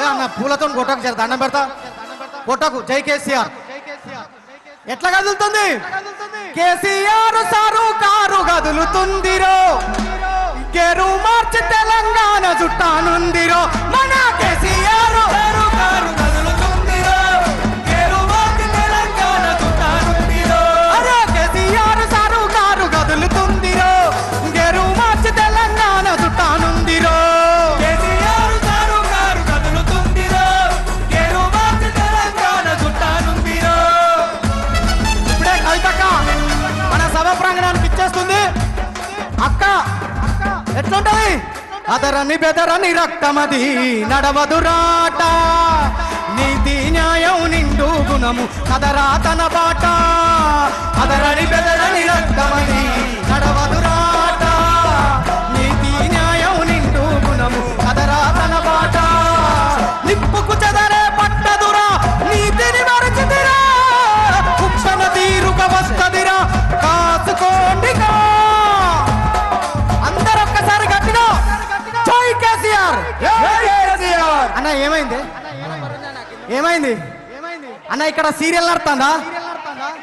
అన్న పూలతో కొట్టకు జర దండం పెడతా కొట్టకు జై కేసీఆర్ ఎట్లా కదులుతుంది కేసీఆర్ సారు కారు కదులుతుందిరో గేరు మార్చి తెలంగాణ చుట్టానుందిరో మన కేసీఆర్ సారు కారు కదులుతుందిరో గేరు మార్చి తెలంగాణ చుట్టానుందిరో అరే కేసీఆర్ సారు కారు కదులుతుందిరో గేరు మార్చి తెలంగాణ చుట్టానుందిరో కేసీఆర్ సారు కారు కదులుతుందిరో గేరు మార్చి తెలంగాణ చుట్టానుందిరో ఇప్పుడే కవితక్క మన సభ ప్రాంగణానికి ఇచ్చేస్తుంది అక్క ఎట్లుంటది అదరని బెదరని రక్తమది నడవదురాట నీతి న్యాయం నిండు గుణము కదరా తన బాట అదరని బెదరని రక్తమది నడవదురాట నీతి న్యాయం నిండు గుణము కదరా తన బాట నిప్పుకు చెదరే పట్టదురా నీతిని మరచిదిరా కుక్షణ తీరుగా వస్తదిరా కాసుకోండిగా అన్న ఏమైంది ఏమైంది అన్న ఇక్కడ సీరియల్ నడుతుందా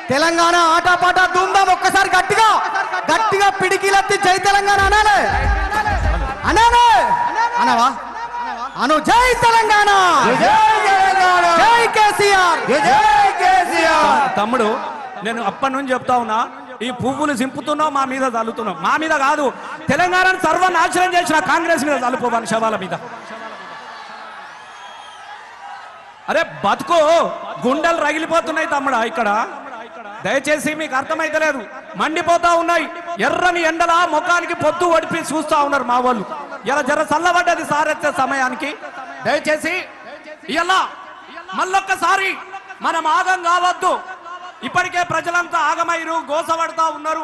తెలంగాణ ఆటపాట ధూమ్ధాం ఒక్కసారి గట్టిగా గట్టిగా పిడికిలెత్తి జై తెలంగాణ అనాలే అనాలే అనవా అను జై తెలంగాణ జై కేసీఆర్ తమ్ముడు నేను అప్పటి నుంచి చెప్తా ఉన్నా ఈ పువ్వులు సింపుతున్నావు మా మీద చల్లుతున్నావు మా మీద కాదు తెలంగాణను సర్వనాశనం చేసిన కాంగ్రెస్ మీద చల్లుకోవాలి శవాల మీద అరే బతుకు గుండెలు రగిలిపోతున్నాయి తమ్ముడా ఇక్కడ దయచేసి మీకు అర్థమైతలేదు మండిపోతా ఉన్నాయి ఎర్రని ఎండల ముఖానికి పొద్దు ఒడిపి చూస్తా ఉన్నారు మా వాళ్ళు ఇలా జర చల్లబడ్డది సారెత్తే సమయానికి దయచేసి ఇలా మళ్ళొక్కసారి మనం ఆగం కావద్దు ఇప్పటికే ప్రజలంతా ఆగమైరు గోసపడతా ఉన్నారు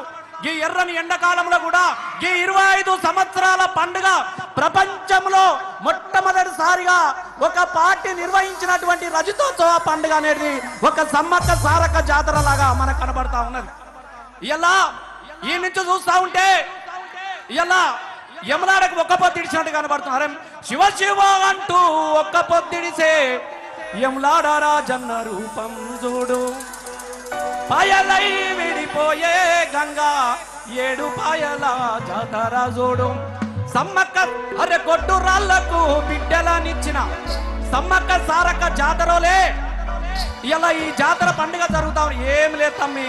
ఈ ఎర్రని ఎండాకాలంలో కూడా ఈ 25 సంవత్సరాల పండుగ ప్రపంచంలో మొట్టమొదటిసారిగా ఒక పార్టీ నిర్వహించినటువంటి రజతోత్సవ పండుగ అనేది ఒక సమ్మక్క సారక్క జాతర లాగా మనకు కనబడతా ఉన్నది ఇలా ఈ నుంచి చూస్తా ఉంటే ఇలా యమునాడకు ఒక్క పొద్దిడిచినట్టు కనబడుతున్నారు శివ శివ అంటూ ఒక్క పొద్దిడిసే యములాడ రాజన్న రూపం చూడు పాయలై విడిపోయే గంగా 7 పాయల జాతర చూడు సమ్మక్క అరే కొట్టు రాళ్లకు బిడ్డలనిచ్చిన సమ్మక్క సారక్క జాతరలే ఇలా ఈ జాతర పండుగ జరుగుతా ఏం లేదు తమ్మి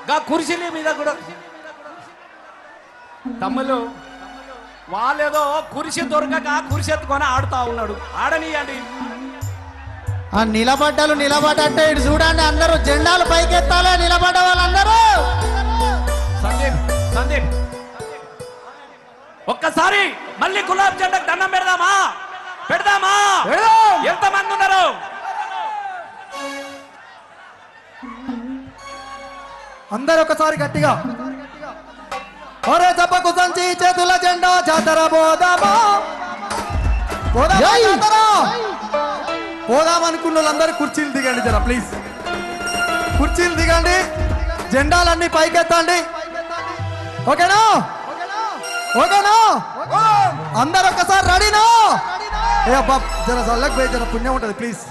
గా కుర్చీల మీద కూడా తమ్ములు వాళ్ళేదో కుర్చీ దొరకక కుర్చీ ఎత్తుకొని ఆడుతా ఉన్నాడు ఆడనీయండి నిలబడ్డాలు నిలబడ్డంటే ఇటు చూడండి అందరూ జెండాలు పైకెత్తాలే నిలబడ్డ వాళ్ళందరూ సందీప్ సందీప్ ఒక్కసారి మళ్ళీ గులాబ్ జెండాకు దండం పెడదామా పెడదామా ఎంతమంది ఉన్నారు అందరూ ఒకసారి గట్టిగా ఒరే చెప్పకు సంచి చేతుల జెండా జాతర పోదామా పోదామనుకున్న వాళ్ళందరూ కుర్చీలు దిగండి జరా ప్లీజ్ కుర్చీలు దిగండి జెండాలన్నీ పైకెత్తండి ఓకేనా ఓకేనా అందరు ఒక్కసారి రెడీనా ఏ అబ్బా జర చల్లకి పోయి జర పుణ్యం ఉంటుంది ప్లీజ్